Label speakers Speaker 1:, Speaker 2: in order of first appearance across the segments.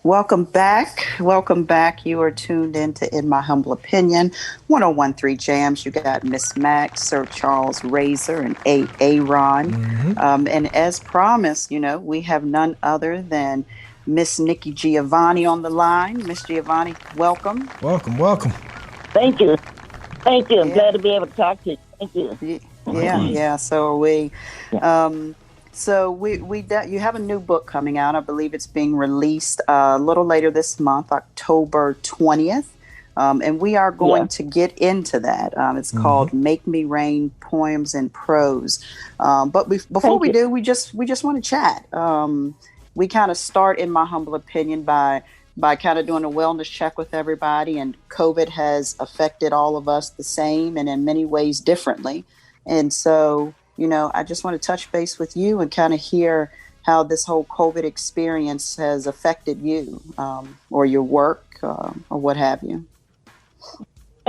Speaker 1: Welcome back. Welcome back. You are tuned into In My Humble Opinion, 1013 Jams. You got Miss Max, Sir Charles Razor, and Aaron. And as promised, we have none other than Miss Nikki Giovanni on the line. Miss Giovanni, welcome.
Speaker 2: Welcome, welcome.
Speaker 3: Thank you. Thank you. I'm
Speaker 1: Yeah.
Speaker 3: glad to be able to talk to you. Thank you.
Speaker 1: Yeah. So are we.
Speaker 3: Yeah.
Speaker 1: You have a new book coming out. I believe it's being released a little later this month, October 20th. And we are going to get into that. It's called Make Me Rain, Poems and Prose. But before we do, we just want to chat. We kind of start, in my humble opinion, by kind of doing a wellness check with everybody. And COVID has affected all of us the same and in many ways differently. And so, I just want to touch base with you and kind of hear how this whole COVID experience has affected you or your work or what have you.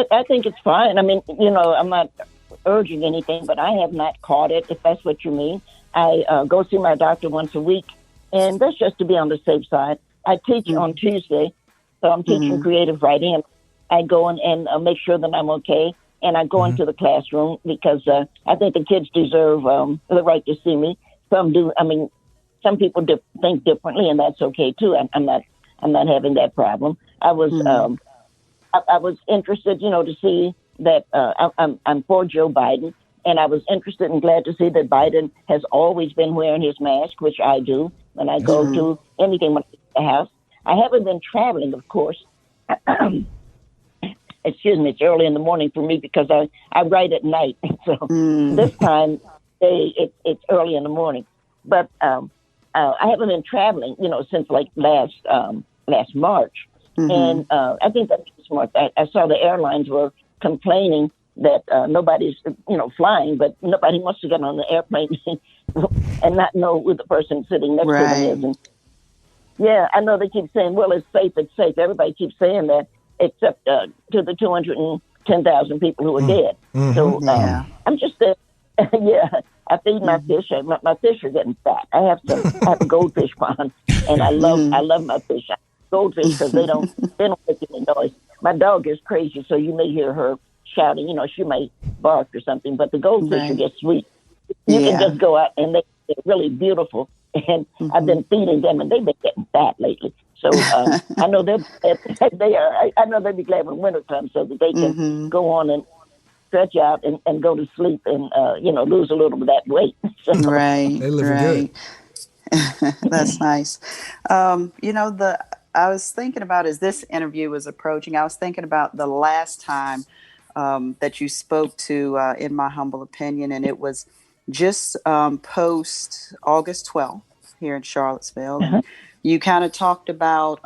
Speaker 3: I think it's fine. I mean, I'm not urging anything, but I have not caught it, if that's what you mean. I go see my doctor once a week, and that's just to be on the safe side. I teach on Tuesday, so I'm teaching creative writing. I go in and make sure that I'm okay. And I go into the classroom because I think the kids deserve the right to see me. Some do. I mean, some people think differently, and that's okay too. I'm not having that problem. I was I was interested, to see that I'm for Joe Biden, and I was interested and glad to see that Biden has always been wearing his mask, which I do when I go to anything when I leave the house. I haven't been traveling, of course. Excuse me, it's early in the morning for me because I write at night. So this time, it's early in the morning. But I haven't been traveling, since like last March. And I think that's smart. I saw the airlines were complaining that nobody's, flying, but nobody wants to get on the airplane and not know who the person sitting next to them is. And, yeah, I know they keep saying, well, it's safe, it's safe. Everybody keeps saying that. Except to the 210,000 people who are dead. So I'm just I feed my fish. My fish are getting fat. I have a goldfish pond, and I love my fish. Goldfish because they don't make any noise. My dog is crazy, so you may hear her shouting. She may bark or something, but the goldfish are just sweet. You can just go out, and they're really beautiful. And I've been feeding them, and they've been getting fat lately. So I know they are. I know they'll be glad when winter comes, so that they can go on and stretch out and go to sleep and lose a little bit of that weight. So,
Speaker 1: right,
Speaker 2: They living good.
Speaker 1: That's nice. I was thinking about, as this interview was approaching, I was thinking about the last time that you spoke to, in my humble opinion, and it was just post August 12th here in Charlottesville. You kind of talked about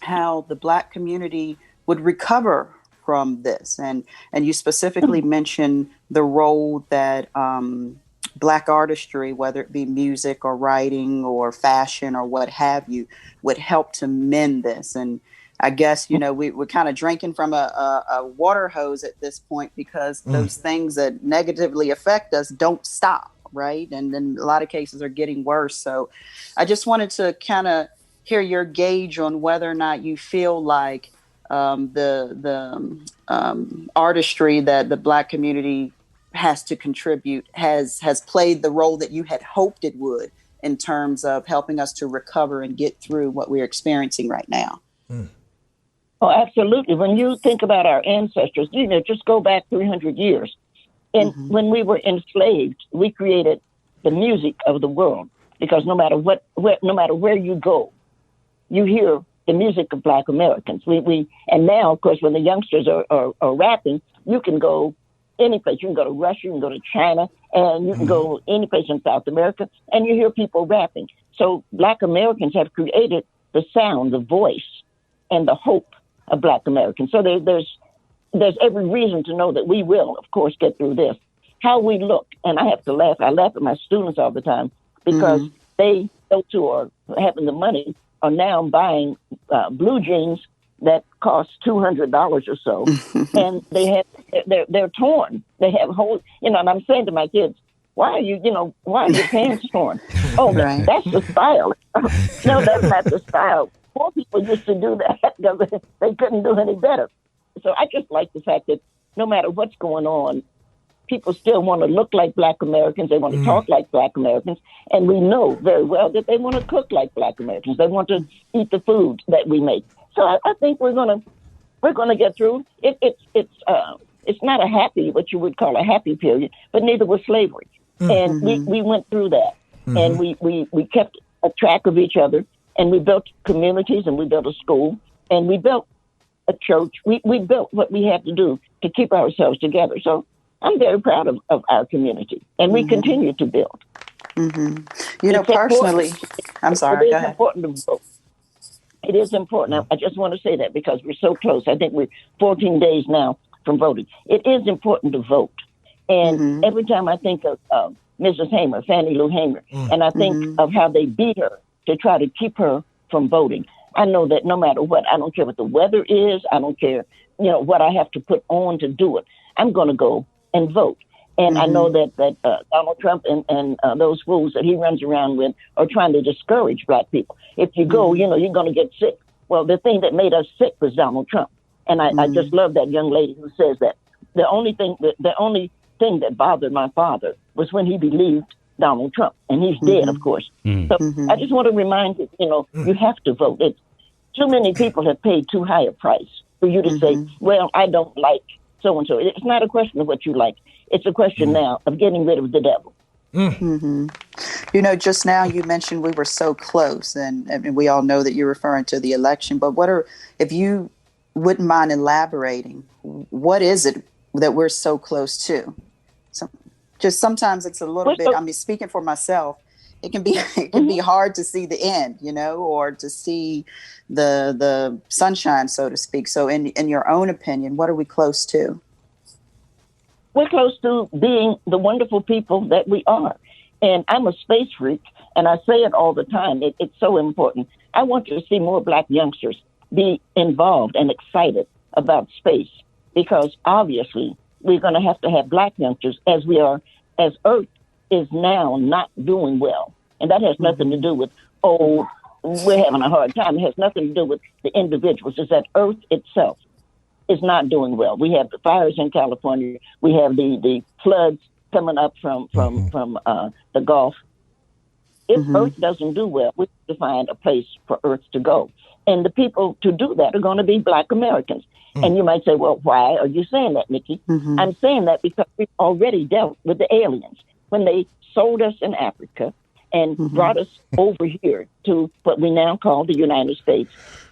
Speaker 1: how the Black community would recover from this. And you specifically mentioned the role that Black artistry, whether it be music or writing or fashion or what have you, would help to mend this. And I guess, we're kind of drinking from a water hose at this point because those things that negatively affect us don't stop. Right. And then a lot of cases are getting worse. So I just wanted to kind of hear your gauge on whether or not you feel like the artistry that the Black community has to contribute has played the role that you had hoped it would in terms of helping us to recover and get through what we're experiencing right now.
Speaker 3: Oh, absolutely. When you think about our ancestors, just go back 300 years. And when we were enslaved, we created the music of the world because no matter where you go, you hear the music of Black Americans. And now, of course, when the youngsters are rapping, you can go any place. You can go to Russia, you can go to China, and you can go any place in South America, and you hear people rapping. So Black Americans have created the sound, the voice, and the hope of Black Americans. So there's every reason to know that we will, of course, get through this. How we look, and I have to laugh. I laugh at my students all the time because those who are having the money are now buying blue jeans that cost $200 or so, and they're torn. They have holes, and I'm saying to my kids, why are your pants torn? Oh, that's the style. No, that's not the style. poor people used to do that because they couldn't do any better. So I just like the fact that no matter what's going on, people still want to look like Black Americans. They want to talk like Black Americans. And we know very well that they want to cook like Black Americans. They want to eat the food that we make. So I think we're gonna get through. It's not a happy, what you would call a happy period, but neither was slavery. And we went through that. And we kept a track of each other, and we built communities, and we built a school, and we built a church. We built what we had to do to keep ourselves together. So I'm very proud of our community, and we continue to build.
Speaker 1: You know, personally, I'm sorry, go ahead.
Speaker 3: Important to vote. It is important. I just want to say that because we're so close. I think we're 14 days now from voting. It is important to vote. And every time I think of Mrs. Hamer, Fannie Lou Hamer, and I think of how they beat her to try to keep her from voting, I know that no matter what, I don't care what the weather is, I don't care, what I have to put on to do it, I'm going to go and vote. And I know that Donald Trump and those fools that he runs around with are trying to discourage Black people. If you go, you're going to get sick. Well, the thing that made us sick was Donald Trump. And I just love that young lady who says that the only thing that bothered my father was when he believed Donald Trump. And he's dead, of course. So I just want to remind you, you have to vote. Too many people have paid too high a price for you to say, well, I don't like so-and-so. It's not a question of what you like. It's a question now of getting rid of the devil.
Speaker 1: Just now you mentioned we were so close, and we all know that you're referring to the election, but if you wouldn't mind elaborating, what is it that we're so close to? Just sometimes it's a little bit, speaking for myself, it can be hard to see the end, or to see the sunshine, so to speak. So in your own opinion, what are we close to?
Speaker 3: We're close to being the wonderful people that we are. And I'm a space freak, and I say it all the time. It's so important. I want to see more Black youngsters be involved and excited about space, because obviously we're going to have Black youngsters as Earth is now not doing well. And that has nothing to do with, we're having a hard time. It has nothing to do with the individuals. It's that Earth itself is not doing well. We have the fires in California. We have the floods coming up from the Gulf. If Earth doesn't do well, we have to find a place for Earth to go. And the people to do that are going to be Black Americans. And you might say, well, why are you saying that, Nikki? I'm saying that because we've already dealt with the aliens. When they sold us in Africa and brought us over here to what we now call the United States,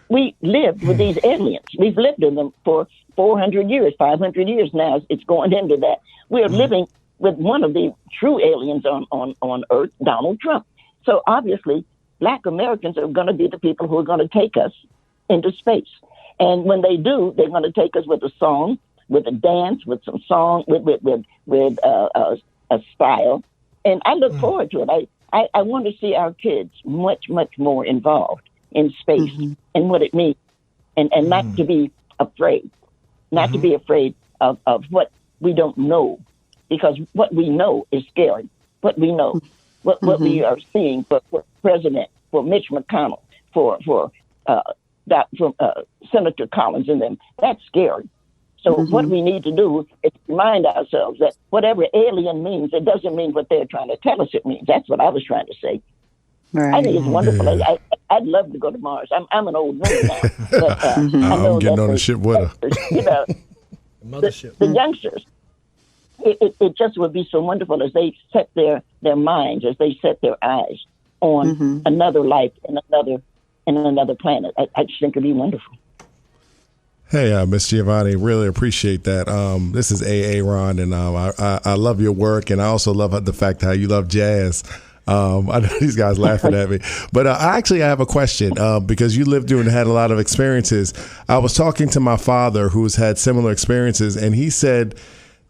Speaker 3: we lived with these aliens. We've lived with them for 400 years, 500 years now. It's going into that. We're living with one of the true aliens on Earth, Donald Trump. So obviously, Black Americans are going to be the people who are going to take us into space. And when they do, they're going to take us with a song, with a dance, with some song, with a style. And I look forward to it. I want to see our kids much, much more involved in space and what it means, and not to be afraid, not to be afraid of what we don't know, because what we know is scary. What we know, what we are seeing for President, for Mitch McConnell, for Senator Collins and them, that's scary. So what we need to do is remind ourselves that whatever alien means, it doesn't mean what they're trying to tell us it means. That's what I was trying to say. Right. I think it's wonderful. I'd love to go to Mars. I'm an old woman now, but I know
Speaker 4: I'm getting on the ship with her.
Speaker 3: The youngsters, it just would be so wonderful as they set their minds, as they set their eyes on another life and another planet. I just think it'd be wonderful.
Speaker 4: Hey, Miss Giovanni, really appreciate that. This is Ron, and I love your work, and I also love the fact how you love jazz. I know these guys laughing at me, but I have a question because you lived through and had a lot of experiences. I was talking to my father who's had similar experiences, and he said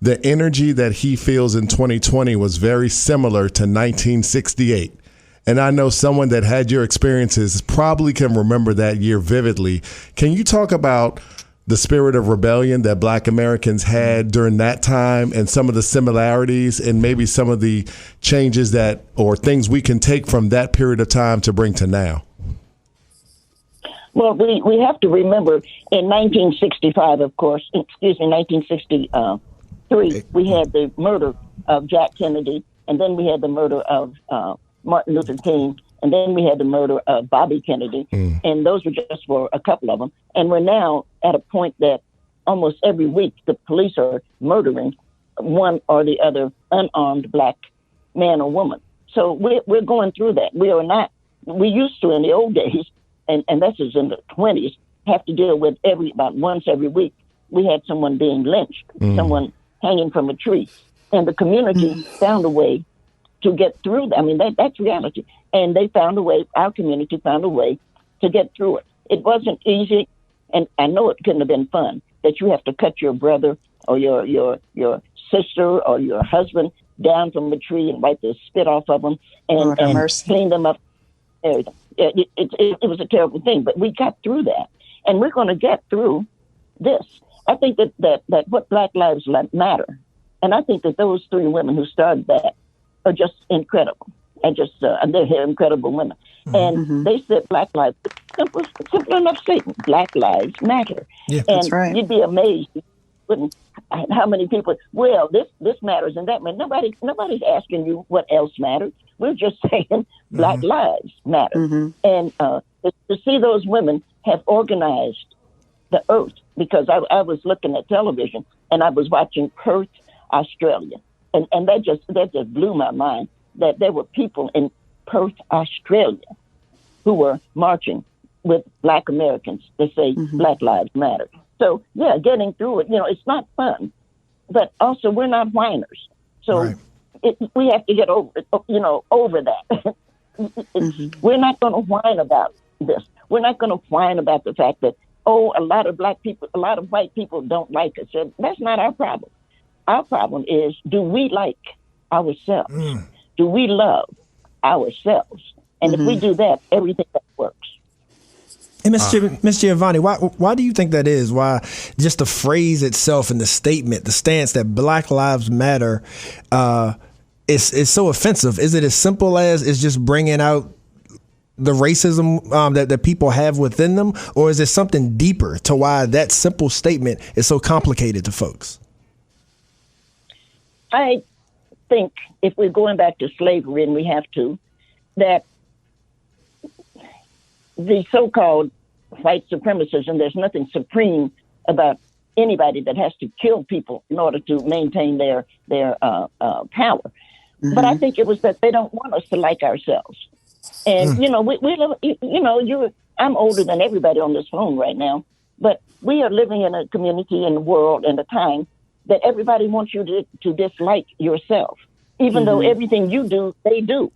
Speaker 4: the energy that he feels in 2020 was very similar to 1968. And I know someone that had your experiences probably can remember that year vividly. Can you talk about the spirit of rebellion that Black Americans had during that time and some of the similarities and maybe some of the changes or things we can take from that period of time to bring to now?
Speaker 3: Well, we have to remember in 1965, of course, 1963, we had the murder of Jack Kennedy, and then we had the murder of Martin Luther King, and then we had the murder of Bobby Kennedy, and those were just for a couple of them. And we're now at a point that almost every week the police are murdering one or the other unarmed black man or woman. So we're going through that. We used to in the old days, and this is in the 20s, have to deal with about once every week. We had someone being lynched, someone hanging from a tree, and the community found a way to get through that. I mean, that's reality. And they found a way, our community found a way to get through it. It wasn't easy, and I know it couldn't have been fun, that you have to cut your brother or your sister or your husband down from a tree and wipe the spit off of them and clean them up. It was a terrible thing, but we got through that. And we're going to get through this. I think that what Black Lives Matter, and I think that those three women who started that are just incredible. And they're incredible women. And they said Black Lives, simple enough statement, Black Lives Matter.
Speaker 2: Yeah,
Speaker 3: and
Speaker 2: that's right.
Speaker 3: You'd be amazed how many people, well, this matters and that matters. Nobody's asking you what else matters. We're just saying Black Lives Matter. And to see those women have organized the earth, because I was looking at television and I was watching Perth, Australia. And that just blew my mind, that there were people in Perth, Australia, who were marching with Black Americans to say Black Lives Matter. So, yeah, getting through it, it's not fun, but also we're not whiners. So we have to get over that. We're not going to whine about this. We're not going to whine about the fact that, a lot of white people don't like us. So that's not our problem. Our problem is, do we like ourselves? Do we love ourselves? And if we do that, everything that works.
Speaker 2: And Ms. Giovanni, why do you think that is? Why just the phrase itself and the statement, the stance that Black Lives Matter is so offensive? Is it as simple as it's just bringing out the racism that people have within them? Or is there something deeper to why that simple statement is so complicated to folks?
Speaker 3: I think if we're going back to slavery, and we have to, that the so-called white supremacists, and there's nothing supreme about anybody that has to kill people in order to maintain their power. But I think it was that they don't want us to like ourselves. And, we live, I'm older than everybody on this phone right now, but we are living in a community, in a world, in a time that everybody wants you to dislike yourself, even though everything you do, they do.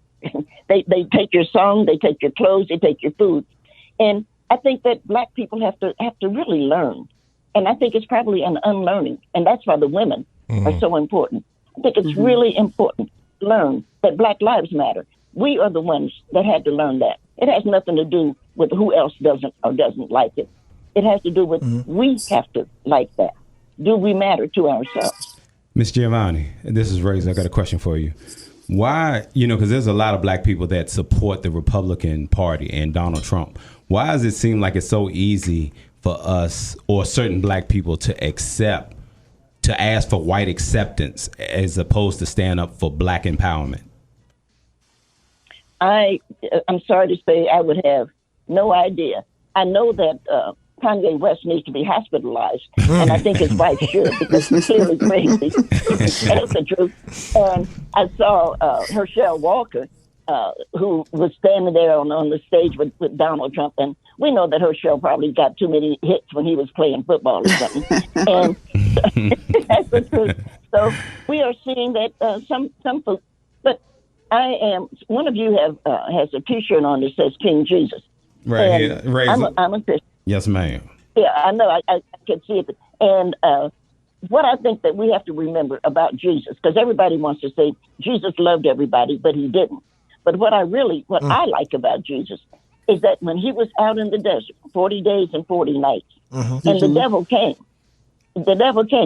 Speaker 3: They take your song, they take your clothes, they take your food. And I think that Black people have to really learn. And I think it's probably an unlearning. And that's why the women are so important. I think it's really important to learn that Black Lives Matter. We are the ones that had to learn that. It has nothing to do with who else doesn't like it. It has to do with we have to like that. Do we matter to ourselves?
Speaker 5: Ms. Giovanni, this is Ray. I got a question for you. Why, because there's a lot of Black people that support the Republican Party and Donald Trump. Why does it seem like it's so easy for us or certain Black people to ask for white acceptance as opposed to stand up for Black empowerment?
Speaker 3: I'm sorry to say I would have no idea. I know that Kanye West needs to be hospitalized, and I think his wife should, because he's clearly crazy. That's the truth. And I saw Herschel Walker, who was standing there on the stage with Donald Trump, and we know that Herschel probably got too many hits when he was playing football or something. And that's the truth. So we are seeing that some folks, but one of you has a T-shirt on that says King Jesus.
Speaker 5: Right here.
Speaker 3: I'm a Christian.
Speaker 5: Yes, ma'am.
Speaker 3: Yeah, I know. I can see it. And what I think that we have to remember about Jesus, because everybody wants to say Jesus loved everybody, but he didn't. But what I like about Jesus is that when he was out in the desert, 40 days and 40 nights, and the devil came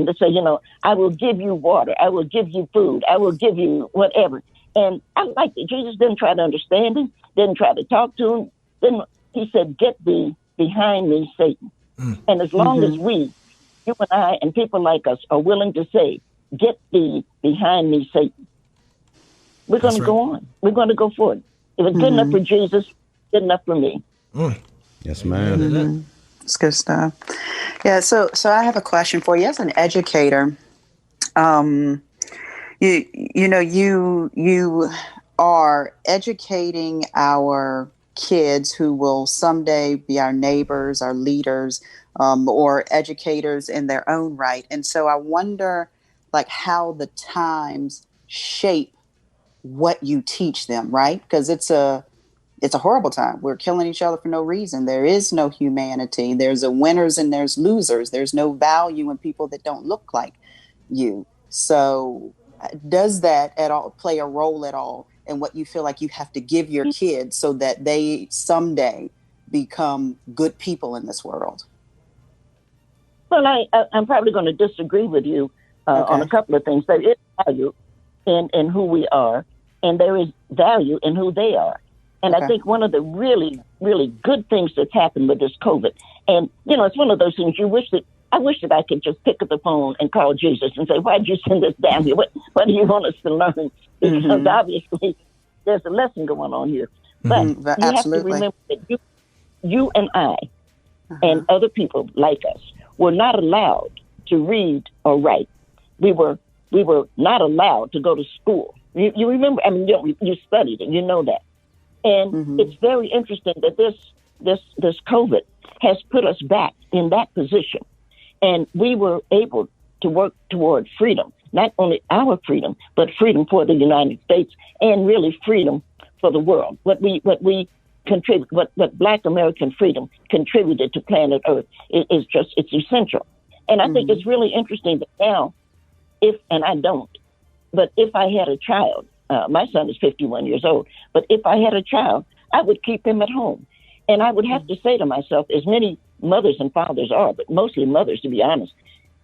Speaker 3: to say, I will give you water, I will give you food, I will give you whatever. And I like that Jesus didn't try to understand him, didn't try to talk to him. He said, get thee behind me, Satan. And as long as we, you and I, and people like us are willing to say, get thee behind me, Satan, we're going to go on. We're going to go forward. It was good enough for Jesus, good enough for me.
Speaker 5: Yes, ma'am.
Speaker 1: It's good stuff. Yeah. So I have a question for you. As an educator, you are educating our kids who will someday be our neighbors, our leaders, or educators in their own right. And so I wonder, like, how the times shape what you teach them, right? Because it's a horrible time. We're killing each other for no reason. There is no humanity. There's a winners and there's losers. There's no value in people that don't look like you. So does that at all play a role at all in what you feel like you have to give your kids so that they someday become good people in this world?
Speaker 3: Well, I'm probably going to disagree with you on a couple of things. There is value in who we are, and there is value in who they are. And I think one of the really, really good things that's happened with this COVID, and, it's one of those things I wish that I could just pick up the phone and call Jesus and say, why'd you send us down here? What do you want us to learn? Because obviously there's a lesson going on here. But you have to remember that you and I and other people like us were not allowed to read or write. We were not allowed to go to school. You remember, you studied it, you know that. And it's very interesting that this COVID has put us back in that position. And we were able to work toward freedom, not only our freedom, but freedom for the United States and really freedom for the world. What we contribute, what Black American freedom contributed to planet Earth is it's essential. And I think it's really interesting that now, if I had a child, my son is 51 years old, but if I had a child, I would keep him at home. And I would have to say to myself, as many mothers and fathers are, but mostly mothers, to be honest,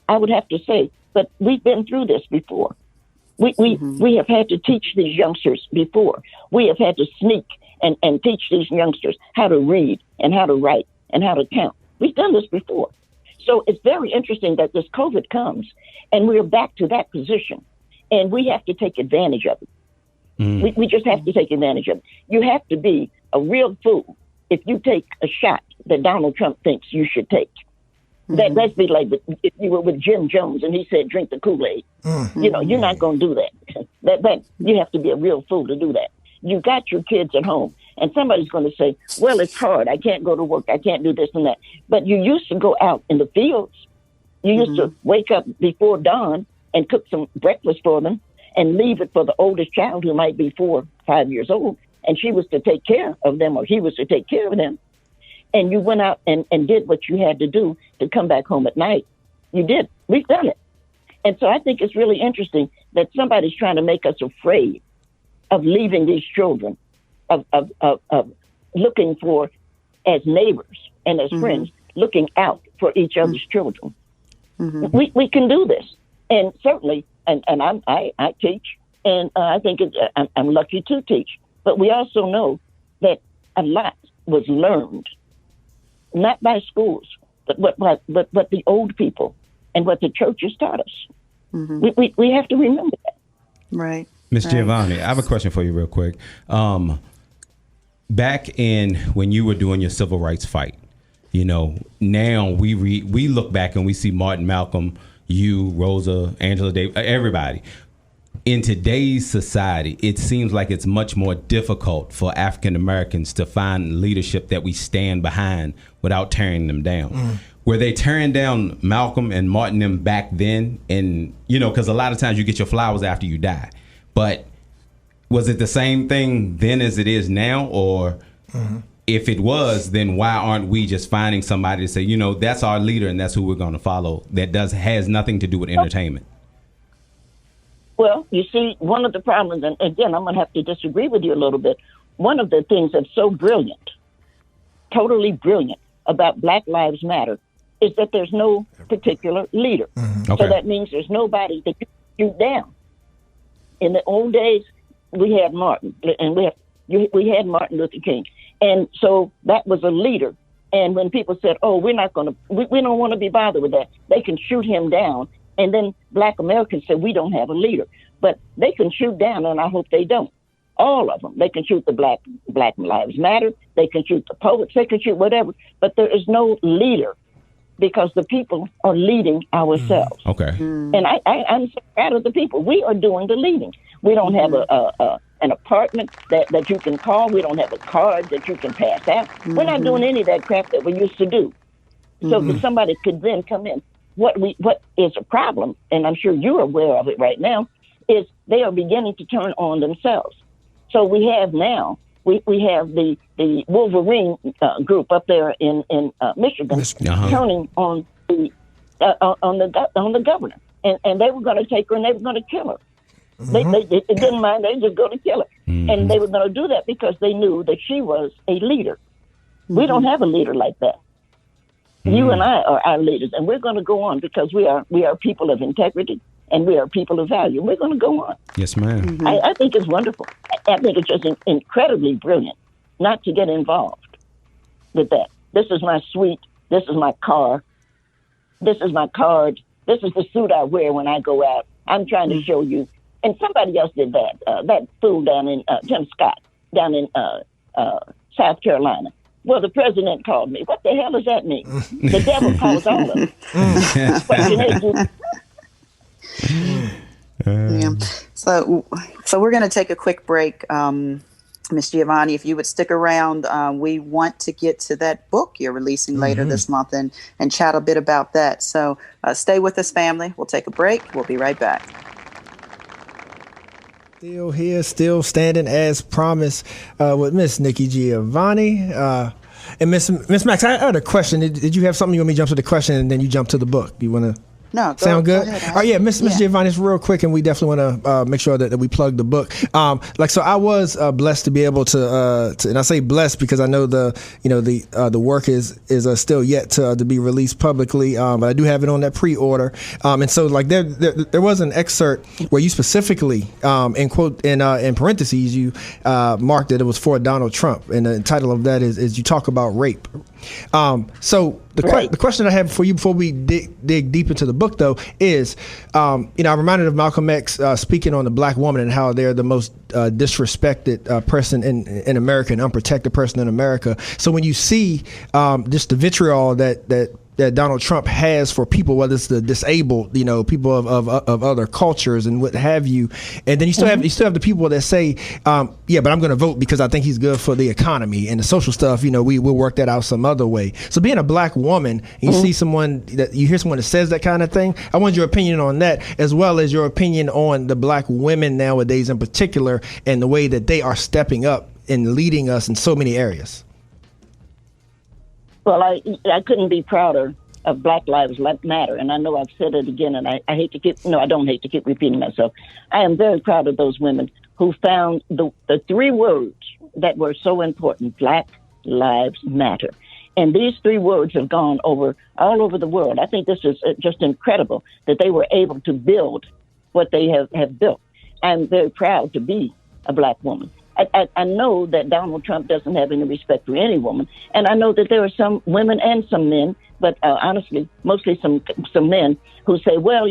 Speaker 3: I would have to say, but we've been through this before. We have had to teach these youngsters before. We have had to sneak and teach these youngsters how to read and how to write and how to count. We've done this before. So it's very interesting that this COVID comes and we're back to that position, and we have to take advantage of it. We just have to take advantage of it. You have to be a real fool if you take a shot that Donald Trump thinks you should take. That's be like if you were with Jim Jones and he said, drink the Kool-Aid. You're not going to do that. That. You have to be a real fool to do that. You got your kids at home, and somebody's going to say, well, it's hard. I can't go to work. I can't do this and that. But you used to go out in the fields. You used to wake up before dawn and cook some breakfast for them and leave it for the oldest child, who might be 4 or 5 years old, and she was to take care of them, or he was to take care of them. And you went out and did what you had to do to come back home at night. You did. We've done it. And so I think it's really interesting that somebody's trying to make us afraid of leaving these children, of looking for, as neighbors and as friends, looking out for each other's children. We can do this. And certainly, and I teach, and I think I'm lucky to teach. But we also know that a lot was learned, not by schools, but what the old people and what the churches taught us. We have to remember that.
Speaker 1: Right.
Speaker 5: Miss Giovanni, I have a question for you real quick. Back in when you were doing your civil rights fight, now we look back and we see Martin, Malcolm, you, Rosa, Angela Davis, everybody. In today's society, it seems like it's much more difficult for African Americans to find leadership that we stand behind without tearing them down. Were they tearing down Malcolm and Martin them back then? And, because a lot of times you get your flowers after you die. But was it the same thing then as it is now? Or if it was, then why aren't we just finding somebody to say, that's our leader and that's who we're going to follow, that has nothing to do with entertainment?
Speaker 3: Well, you see, one of the problems, and again, I'm going to have to disagree with you a little bit. One of the things that's so brilliant, totally brilliant about Black Lives Matter is that there's no particular leader. So that means there's nobody that you shoot down. In the old days, we had Martin, and we had Martin Luther King. And so that was a leader And when people said, "Oh, we're not going to, we don't want to be bothered with that," they can shoot him down. And then Black Americans said, "We don't have a leader," but they can shoot down, and I hope they don't. All of them. They can shoot the Black Lives Matter. They can shoot the poets. They can shoot whatever. But there is no leader because the people are leading ourselves.
Speaker 5: Okay.
Speaker 3: And I'm so proud of the people. We are doing the leading. We don't have an apartment that you can call. We don't have a card that you can pass out. We're not doing any of that crap that we used to do. So that somebody could then come in. What is a problem, and I'm sure you're aware of it right now, is they are beginning to turn on themselves. So we have now, we have the Wolverine group up there in Michigan turning on the governor, and they were going to take her and they were going to kill her. They didn't mind; they just going to kill her, and they were going to do that because they knew that she was a leader. We don't have a leader like that. You and I are our leaders, and we're going to go on because we are people of integrity and we are people of value. We're going to go on.
Speaker 5: Yes, ma'am.
Speaker 3: I think it's wonderful. I think it's just incredibly brilliant not to get involved with that. This is my suite. This is my car. This is my card. This is the suit I wear when I go out. I'm trying to show you. And somebody else did that. That fool down in Tim Scott down in South Carolina. Well, the president called me. What the hell does that mean? The devil calls all of them.
Speaker 1: Yeah. So we're going to take a quick break. Ms. Giovanni, if you would stick around, we want to get to that book you're releasing later this month and chat a bit about that. So stay with us, family. We'll take a break. We'll be right back.
Speaker 2: Still here, still standing as promised with Miss Nikki Giovanni. And Miss Max, I had a question. Did you have something you want me to jump to the question and then you jump to the book? Do you want to?
Speaker 1: No,
Speaker 2: sound good?
Speaker 1: Go ahead,
Speaker 2: oh yeah, Miss Giovanni, it's real quick, and we definitely want to make sure that we plug the book. So I was blessed to be able to, and I say blessed because I know the work is still yet to be released publicly, but I do have it on that pre-order. And so like there was an excerpt where you specifically in parentheses you marked that it was for Donald Trump, and the title of that is you talk about rape. So the question I have for you before we dig deep into the book, though, is, I'm reminded of Malcolm X speaking on the black woman and how they're the most disrespected person in America, an unprotected person in America. So when you see just the vitriol that Donald Trump has for people, whether it's the disabled, people of other cultures and what have you, and then you still have the people that say, but I'm going to vote because I think he's good for the economy and the social stuff. We'll work that out some other way. So being a black woman, and you see someone you hear someone that says that kind of thing, I want your opinion on that, as well as your opinion on the black women nowadays in particular, and the way that they are stepping up and leading us in so many areas.
Speaker 3: Well, I couldn't be prouder of Black Lives Matter, and I know I've said it again, and I don't hate to keep repeating myself. I am very proud of those women who found the three words that were so important: Black Lives Matter. And these three words have gone all over the world. I think this is just incredible that they were able to build what they have built. I'm very proud to be a black woman. I know that Donald Trump doesn't have any respect for any woman, and I know that there are some women and some men, but honestly, mostly some men who say, well,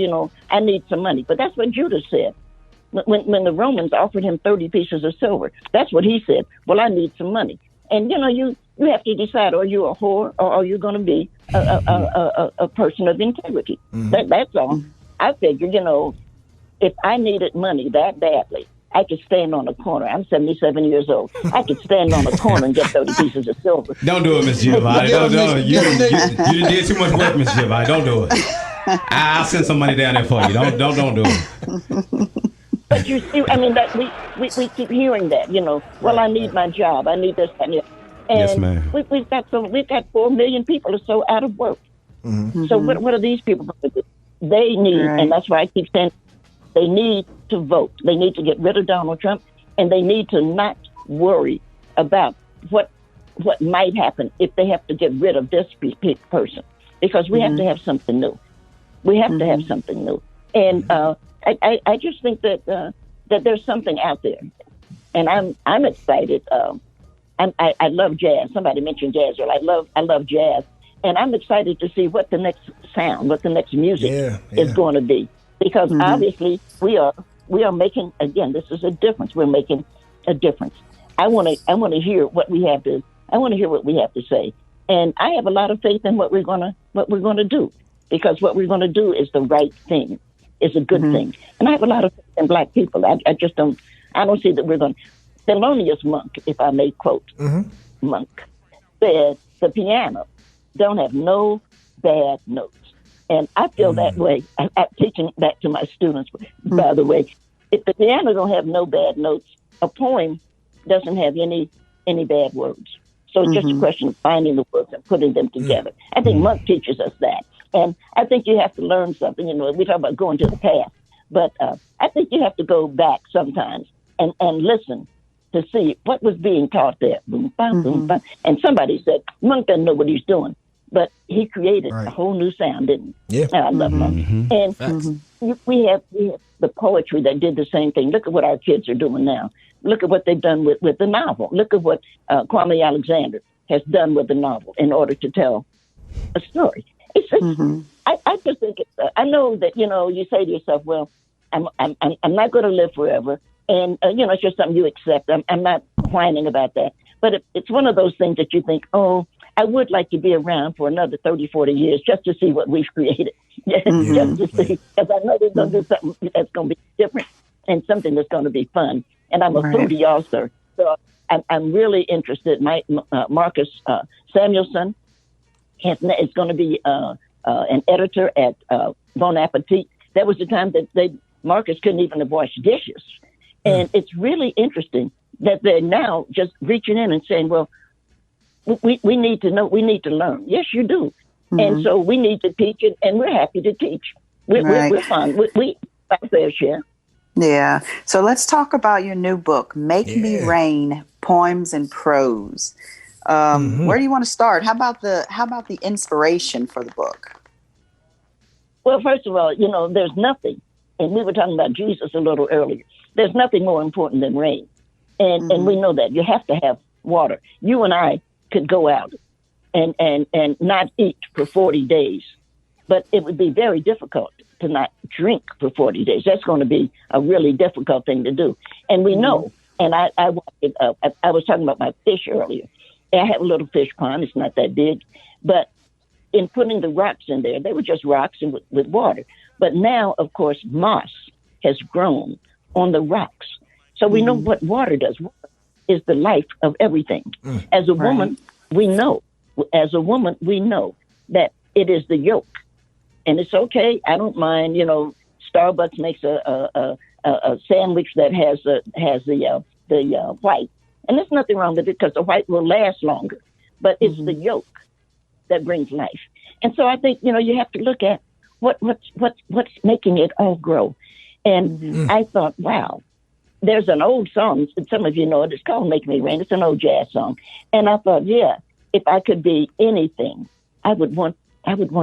Speaker 3: I need some money. But that's what Judas said. When the Romans offered him 30 pieces of silver, that's what he said. Well, I need some money. And, you have to decide, are you a whore or are you going to be a person of integrity? That's all. I figured, if I needed money that badly, I could stand on a corner. I'm 77 years old. I could stand on a corner and get 30 pieces of silver.
Speaker 5: Don't do it, Miss Giovanni. Don't do it. You did too much work, Miss Giovanni. Don't do it. I'll send some money down there for you. Don't do it.
Speaker 3: But you see, that we keep hearing that. Well, I need my job. I need this and that. And
Speaker 5: yes, ma'am.
Speaker 3: We've got 4 million people or so out of work. Mm-hmm. So what are these people going to do? They need, and that's why I keep saying, they need to vote. They need to get rid of Donald Trump, and they need to not worry about what might happen if they have to get rid of this person, because we have to have something new. We have to have something new, and I just think that there's something out there, and I'm excited I love jazz. Somebody mentioned jazz. I love jazz. And I'm excited to see what the next sound, what the next music is going to be. Because obviously we are making, again, this is a difference. We're making a difference. I want to hear what we have to say. And I have a lot of faith in what we're going to do, because what we're going to do is the right thing, is a good thing. And I have a lot of faith in Black people. I don't see that we're going to. Thelonious Monk, if I may quote, Monk, said the piano don't have no bad notes. And I feel that way. I'm teaching that to my students, by the way. If the piano don't have no bad notes, a poem doesn't have any bad words. So it's just a question of finding the words and putting them together. I think Monk teaches us that. And I think you have to learn something. We talk about going to the past, but I think you have to go back sometimes and listen to see what was being taught there. Boom, bam, boom, bam. And somebody said, Monk doesn't know what he's doing, but he created a whole new sound, didn't he? Yeah. I love Monk. And we have the poetry that did the same thing. Look at what our kids are doing now. Look at what they've done with the novel. Look at what Kwame Alexander has done with the novel in order to tell a story. It's I just think I know that, you say to yourself, well, I'm not going to live forever. And, it's just something you accept. I'm not whining about that. But it's one of those things that you think, oh, I would like to be around for another 30, 40 years just to see what we've created. Just to see. Because I know we're going to do something that's going to be different and something that's going to be fun. And I'm a foodie also. So I'm really interested. Marcus Samuelson is going to be an editor at Bon Appetit. That was the time that Marcus couldn't even have washed dishes. And it's really interesting that they're now just reaching in and saying, well, we need to know, we need to learn. Yes, you do. And so we need to teach it, and we're happy to teach. We're fine. We our fair share.
Speaker 1: Yeah. So let's talk about your new book, Make Me Rain, Poems and Prose. Where do you want to start? How about the inspiration for the book?
Speaker 3: Well, first of all, there's nothing, and we were talking about Jesus a little earlier. There's nothing more important than rain. And we know that. You have to have water. You and I could go out and not eat for 40 days, but it would be very difficult to not drink for 40 days. That's going to be a really difficult thing to do. And we know, and I was talking about my fish earlier. I have a little fish pond. It's not that big. But in putting the rocks in there, they were just rocks and with water. But now, of course, moss has grown on the rocks. So we know what water does. Water is the life of everything. As a woman, we know. As a woman, we know that it is the yolk. And it's okay. I don't mind. Starbucks makes a sandwich that has the white, and there's nothing wrong with it because the white will last longer. But it's the yolk that brings life. And so I think you have to look at what's making it all grow. And I thought, wow, there's an old song. Some of you know it. It's called "Make Me Rain." It's an old jazz song. And I thought, yeah, if I could be anything, I would want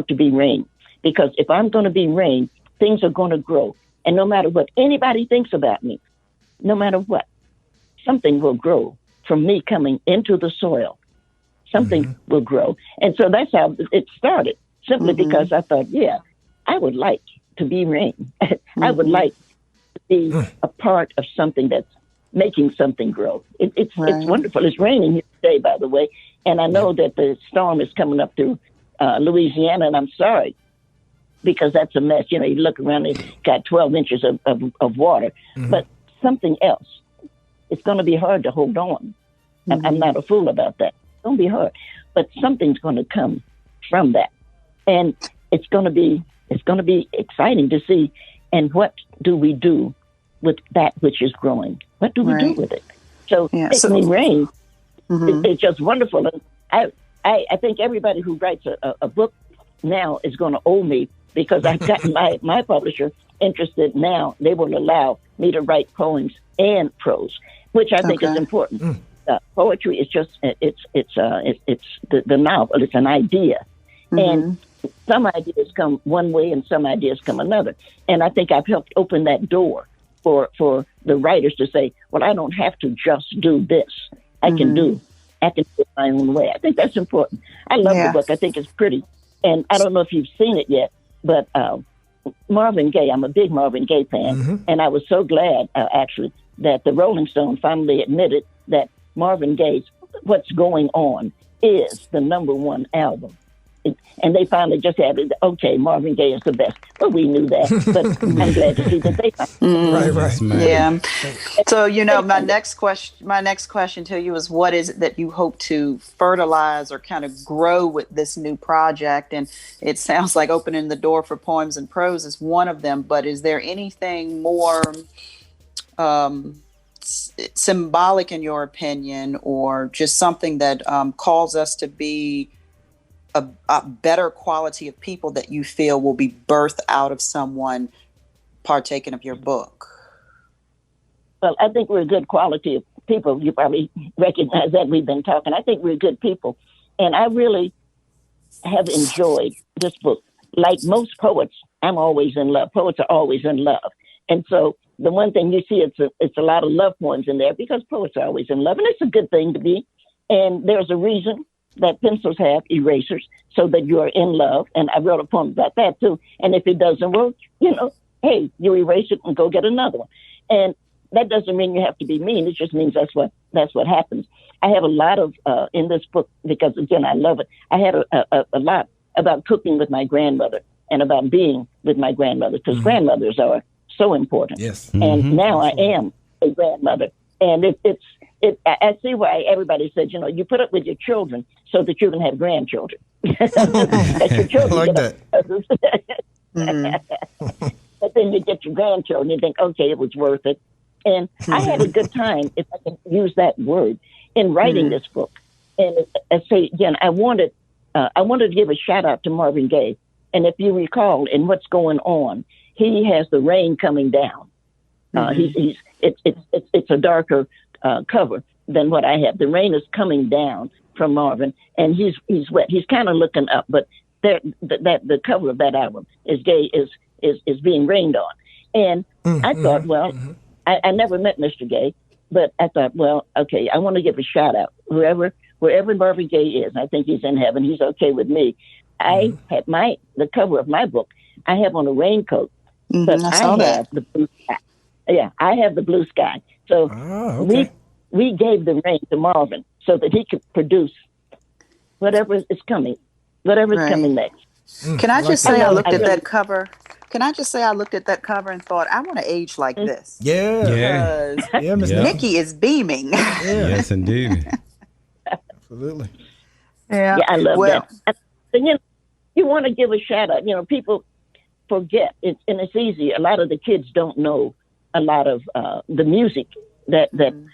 Speaker 3: to be rain. Because if I'm going to be rain, things are going to grow. And no matter what anybody thinks about me, no matter what, something will grow from me coming into the soil. Something will grow. And so that's how it started, simply because I thought, yeah, I would like to be rain. I would like to be a part of something that's making something grow. It's wonderful. It's raining here today, by the way. And I know that the storm is coming up through Louisiana, and I'm sorry, because that's a mess. You look around, it's got 12 inches of water. But something else, it's going to be hard to hold on. I'm not a fool about that. It's going to be hard. But something's going to come from that. And it's going to be exciting to see. And what do we do with that which is growing? What do we do with it? So Make Me Rain, it's just wonderful. And I think everybody who writes a book now is going to owe me, because I've gotten my publisher interested now. They will allow me to write poems and prose, which I think is important. Poetry is just it's the novel. It's an idea, and some ideas come one way and some ideas come another. And I think I've helped open that door for the writers to say, well, I don't have to just do this. I can do I can do it my own way. I think that's important. I love the book. I think it's pretty. And I don't know if you've seen it yet, but Marvin Gaye, I'm a big Marvin Gaye fan. And I was so glad, actually, that the Rolling Stone finally admitted that Marvin Gaye's What's Going On is the #1 album. And they finally just added, okay, Marvin Gaye is the best. Well, we knew that, but I'm glad to see that they
Speaker 2: Right.
Speaker 1: Yeah. So, my next question to you is, what is it that you hope to fertilize or kind of grow with this new project? And it sounds like opening the door for poems and prose is one of them, but is there anything more symbolic in your opinion, or just something that calls us to be a better quality of people that you feel will be birthed out of someone partaking of your book?
Speaker 3: Well, I think we're a good quality of people. You probably recognize that. We've been talking. I think we're good people. And I really have enjoyed this book. Like most poets, I'm always in love. Poets are always in love. And so the one thing you see, it's a lot of love poems in there because poets are always in love. And it's a good thing to be. And there's a reason that pencils have erasers so that you are in love. And I wrote a poem about that too. And if it doesn't work, hey, you erase it and go get another one. And that doesn't mean you have to be mean. It just means that's what happens. I have a lot of in this book because, again, I love it. I had a lot about cooking with my grandmother and about being with my grandmother because grandmothers are so important.
Speaker 2: Yes.
Speaker 3: And now I am a grandmother. And I see why everybody said, you put up with your children so that you can have grandchildren. Your children
Speaker 2: like that.
Speaker 3: But then you get your grandchildren, you think, okay, it was worth it. And I had a good time, if I can use that word, in writing this book. And I say again, I wanted to give a shout out to Marvin Gaye. And if you recall, in What's Going On, he has the rain coming down. It's a darker cover than what I have. The rain is coming down from Marvin, and he's wet. He's kind of looking up, but the cover of that album is Gaye is being rained on. And I thought, well, I never met Mr. Gaye, but I thought, well, okay, I want to give a shout out wherever Marvin Gaye is. I think he's in heaven. He's okay with me. I had the cover of my book. I have on a raincoat, but I have the blue sky. Yeah, I have the blue sky. So we gave the rain to Marvin so that he could produce whatever is coming next.
Speaker 1: Can I just say I looked at that cover? Can I just say I looked at that cover and thought, I want to age like this?
Speaker 2: Yeah.
Speaker 1: Because Nikki is beaming.
Speaker 5: Yes, indeed.
Speaker 2: Absolutely.
Speaker 3: Yeah, I love that. And, you want to give a shout out. People forget and it's easy. A lot of the kids don't know a lot of the music that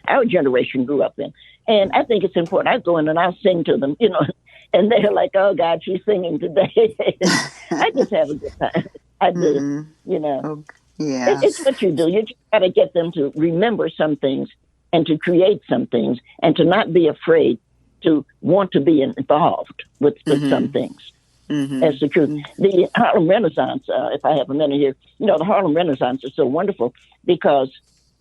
Speaker 3: our generation grew up in. And I think it's important. I go in and I'll sing to them, and they're like, oh, God, she's singing today. I just have a good time. I do,
Speaker 1: Oh, yeah.
Speaker 3: It's what you do. You just got to get them to remember some things and to create some things and to not be afraid to want to be involved with some things. That's the truth. The Harlem Renaissance, if I have a minute here, the Harlem Renaissance is so wonderful because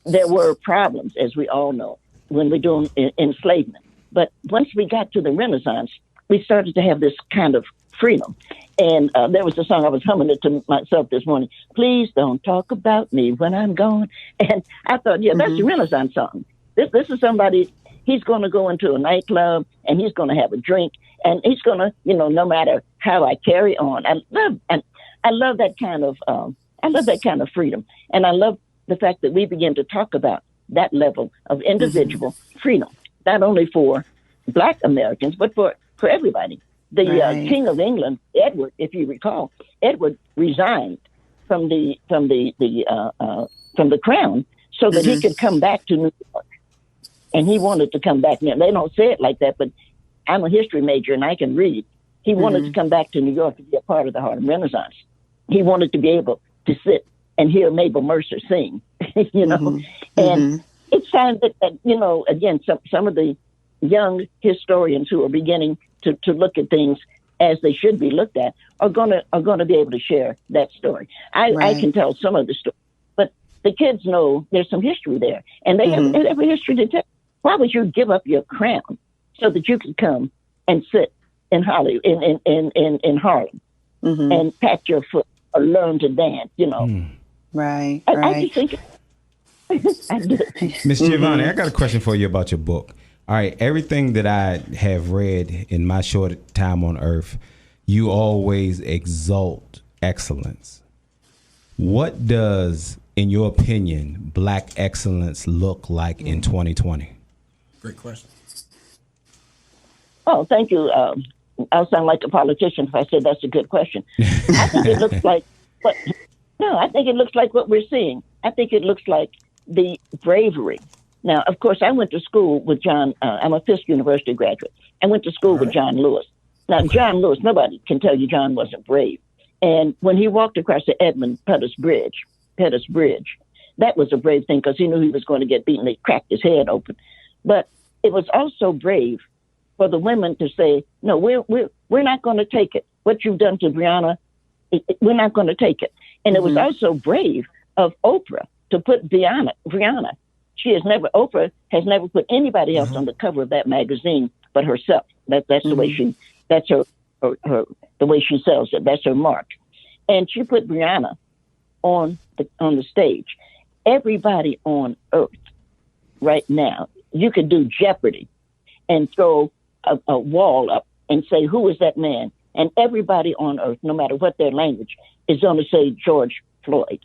Speaker 3: there were problems, as we all know, when we're doing enslavement. But once we got to the Renaissance, we started to have this kind of freedom. And there was a song, I was humming it to myself this morning, please don't talk about me when I'm gone. And I thought, that's a Renaissance song. This is somebody, he's going to go into a nightclub and he's going to have a drink and he's going to, no matter how I carry on. I love that kind of freedom. And I love the fact that we begin to talk about that level of individual freedom, not only for Black Americans, but for everybody. The King of England, Edward, if you recall, Edward resigned from the crown so that he could come back to New York. And he wanted to come back. Now, they don't say it like that, but I'm a history major and I can read. He wanted to come back to New York to be a part of the Harlem Renaissance. He wanted to be able to sit and hear Mabel Mercer sing, And it's time that, again, some of the young historians who are beginning to look at things as they should be looked at are going to be able to share that story. I can tell some of the story, but the kids know there's some history there, and they have a history to tell. Why would you give up your crown so that you could come and sit in Harlem, in Harlem, and pat your foot or learn to dance.
Speaker 1: Right.
Speaker 3: I just think I do.
Speaker 5: Miss Giovanni, I got a question for you about your book. All right, everything that I have read in my short time on Earth, you always exalt excellence. What does, in your opinion, Black excellence look like in 2020?
Speaker 2: Great question.
Speaker 3: Oh, thank you. I'll sound like a politician if I say that's a good question. I think it looks like I think it looks like what we're seeing. I think it looks like the bravery. Now, of course, I went to school with John. I'm a Fisk University graduate. I went to school with John Lewis. Now, John Lewis, nobody can tell you John wasn't brave. And when he walked across the Edmund Pettus Bridge, that was a brave thing because he knew he was going to get beaten. They cracked his head open. But it was also brave for the women to say, no, we're not going to take it. What you've done to Breonna, we're not going to take it. And it was also brave of Oprah to put Breonna. Oprah has never put anybody else on the cover of that magazine but herself. That's the way that's her the way she sells it. That's her mark. And she put Breonna on the stage. Everybody on Earth right now, you could do Jeopardy and throw a wall up and say, who is that man? And everybody on Earth, no matter what their language, is going to say George Floyd.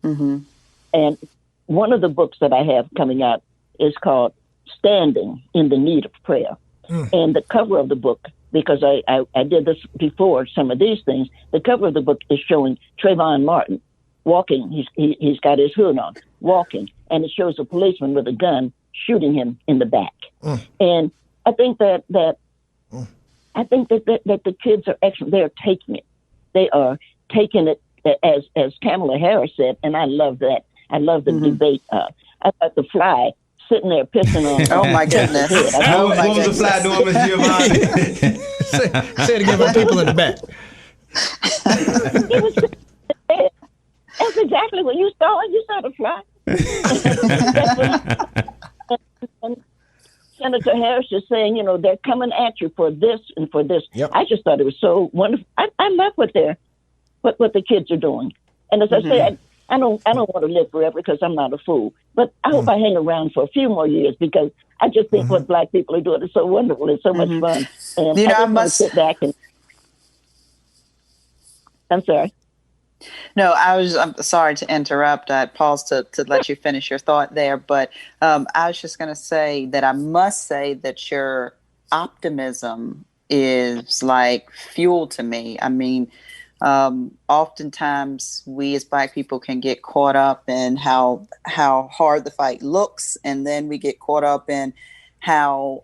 Speaker 3: And one of the books that I have coming out is called Standing in the Need of Prayer. And the cover of the book, because I did this before, some of these things, the cover of the book is showing Trayvon Martin walking. He's got his hood on, walking, and it shows a policeman with a gun shooting him in the back. And I think that the kids are excellent. They are taking it. They are taking it as Kamala Harris said, and I love that. I love the debate. I thought the fly sitting there pissing on.
Speaker 1: Oh my goodness!
Speaker 5: What was the fly doing, Miss Giovanni?
Speaker 2: Say it again for people in the back.
Speaker 3: That's exactly what you saw. You saw the fly. And Senator Harris is saying, they're coming at you for this and for this.
Speaker 2: Yep.
Speaker 3: I just thought it was so wonderful. I love what the kids are doing. And as I say, I don't want to live forever because I'm not a fool. But I hope I hang around for a few more years because I just think what Black people are doing is so wonderful. It's so much fun. And I must sit back and. I'm sorry.
Speaker 1: No, I'm sorry to interrupt. I paused to let you finish your thought there. But I was just going to say that I must say that your optimism is like fuel to me. I mean, oftentimes we as Black people can get caught up in how hard the fight looks. And then we get caught up in how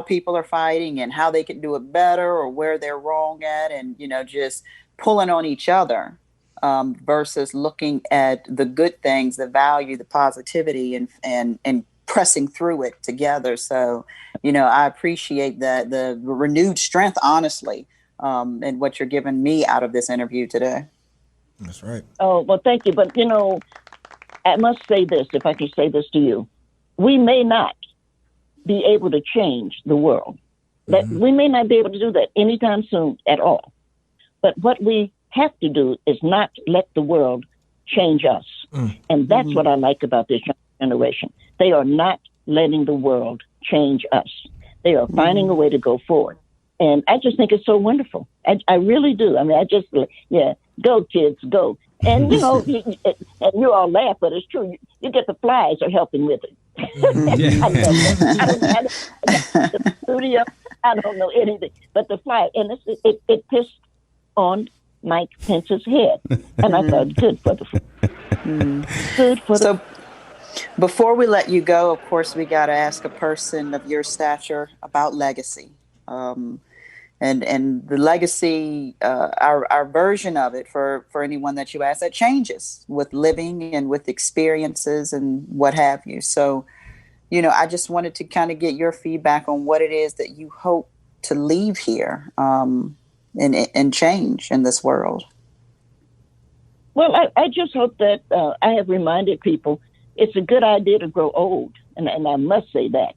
Speaker 1: people are fighting and how they can do it better or where they're wrong at. And, just pulling on each other versus looking at the good things, the value, the positivity, and pressing through it together. So, I appreciate the renewed strength, honestly, and what you're giving me out of this interview today.
Speaker 2: That's right.
Speaker 3: Oh, well, thank you. But, I must say this, if I can say this to you. We may not be able to change the world. That we may not be able to do that anytime soon at all. But what we have to do is not let the world change us. And that's what I like about this generation. They are not letting the world change us. They are finding a way to go forward. And I just think it's so wonderful. I really do. I mean, go kids, go. And, you all laugh, but it's true. You get the flies are helping with it. The studio, I don't know anything. But the fly, and it pissed on Mike Pence's head. And I thought, good for the
Speaker 1: So before we let you go, of course, we got to ask a person of your stature about legacy. And the legacy, our version of it for anyone that you ask, that changes with living and with experiences and what have you. So, I just wanted to kind of get your feedback on what it is that you hope to leave here and change in this world.
Speaker 3: Well, I just hope that I have reminded people it's a good idea to grow old. And I must say that.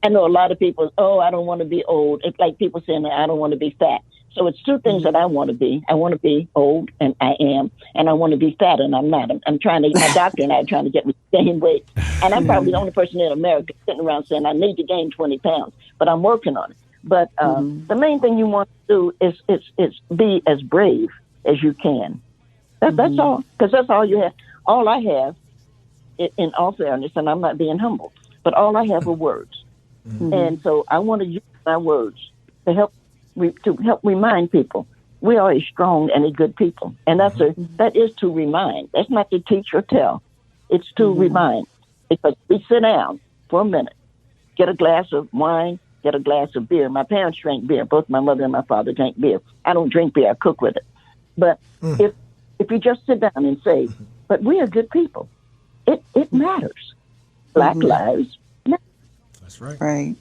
Speaker 3: I know a lot of people, oh, I don't want to be old. It's like people saying, I don't want to be fat. So it's two things that I want to be. I want to be old, and I am, and I want to be fat, and I'm not. I'm trying to, my doctor and I are trying to get me to gain weight. And I'm probably the only person in America sitting around saying, I need to gain 20 pounds, but I'm working on it. But the main thing you want to do is be as brave as you can. That's all, because that's all you have. All I have, in all fairness, and I'm not being humble, but all I have are words. And so I want to use my words to help remind people we are a strong and a good people. And that is to remind. That's not to teach or tell. It's to remind. Because we sit down for a minute, get a glass of wine, get a glass of beer. My parents drank beer. Both my mother and my father drank beer. I don't drink beer. I cook with it. But if you just sit down and say, but we are good people, it matters. Black lives matter.
Speaker 2: That's right.
Speaker 1: Right.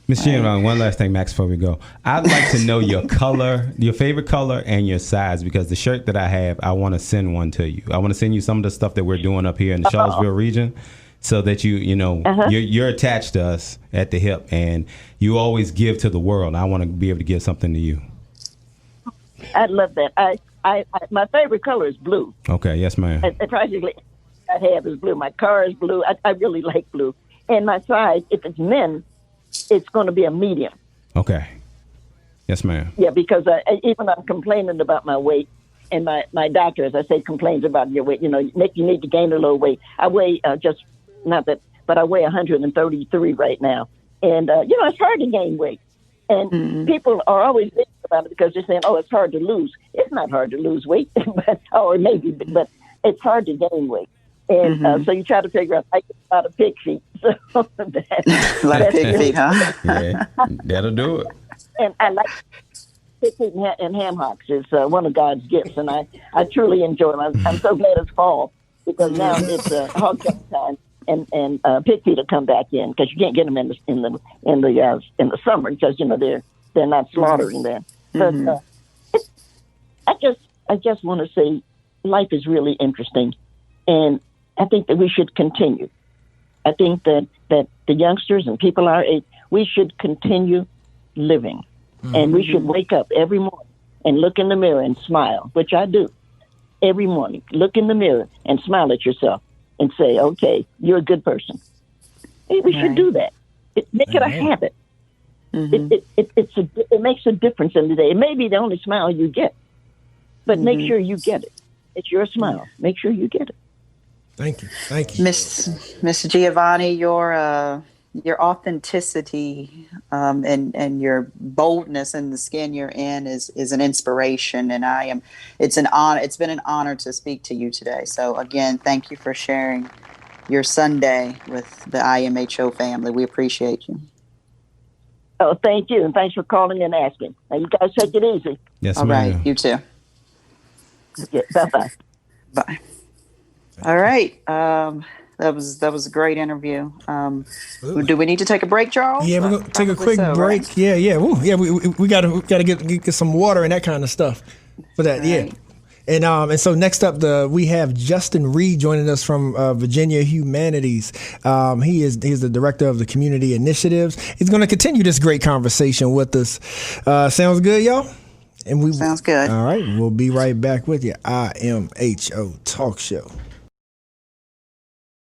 Speaker 5: Ms. Giovanni, one last thing, Max, before we go. I'd like to know your color, your favorite color, and your size, because the shirt that I have, I want to send one to you. I want to send you some of the stuff that we're doing up here in the Charlottesville region, so that you're attached to us at the hip, and you always give to the world. I want to be able to give something to you.
Speaker 3: I love that. I my favorite color is blue.
Speaker 5: Okay, yes, ma'am.
Speaker 3: Practically, I have is blue. My car is blue. I really like blue. And my size, if it's men, it's going to be a medium.
Speaker 5: Okay. Yes, ma'am.
Speaker 3: Yeah, because even I'm complaining about my weight, and my doctor, as I say, complains about your weight. Nick, you need to gain a little weight. I weigh but I weigh 133 right now. And, it's hard to gain weight. And people are always thinking about it because they're saying, oh, it's hard to lose. It's not hard to lose weight, but it's hard to gain weight. And so you try to figure out, I get a lot of pig feet. So
Speaker 1: like pig feet, huh?
Speaker 5: Yeah, that'll do it.
Speaker 3: And I like pig feet and ham hocks. It's one of God's gifts, and I truly enjoy them. I'm so glad it's fall, because now it's hog time, and pig feet will come back in, because you can't get them in the summer, because they're not slaughtering there. But I just want to say, life is really interesting, and I think that we should continue. I think that the youngsters and people our age, we should continue living. And we should wake up every morning and look in the mirror and smile, which I do. Every morning, look in the mirror and smile at yourself and say, okay, you're a good person. We should do that. Make it a habit. It makes a difference in the day. It may be the only smile you get, but make sure you get it. It's your smile. Make sure you get it.
Speaker 2: Thank you.
Speaker 1: Miss Giovanni, your authenticity and your boldness in the skin you're in is an inspiration, and it's an honor. It's been an honor to speak to you today. So again, thank you for sharing your Sunday with the IMHO family. We appreciate you.
Speaker 3: Oh, thank you, and thanks for calling and asking. Now you guys take it easy.
Speaker 5: Yes,
Speaker 1: all
Speaker 5: ma'am.
Speaker 1: right, you too.
Speaker 3: Yeah, bye-bye.
Speaker 1: Bye. All right. That was a great interview. Do we need to take a break, Charles?
Speaker 2: Yeah, we're gonna take a quick break.
Speaker 1: Right?
Speaker 2: Yeah. Woo. Yeah, we gotta get some water and that kind of stuff for that. Right. Yeah. And so next up, we have Justin Reed joining us from Virginia Humanities. He's the director of the community initiatives. He's going to continue this great conversation with us. Sounds good, y'all?
Speaker 1: Sounds good.
Speaker 2: All right, we'll be right back with you. IMHO Talk Show.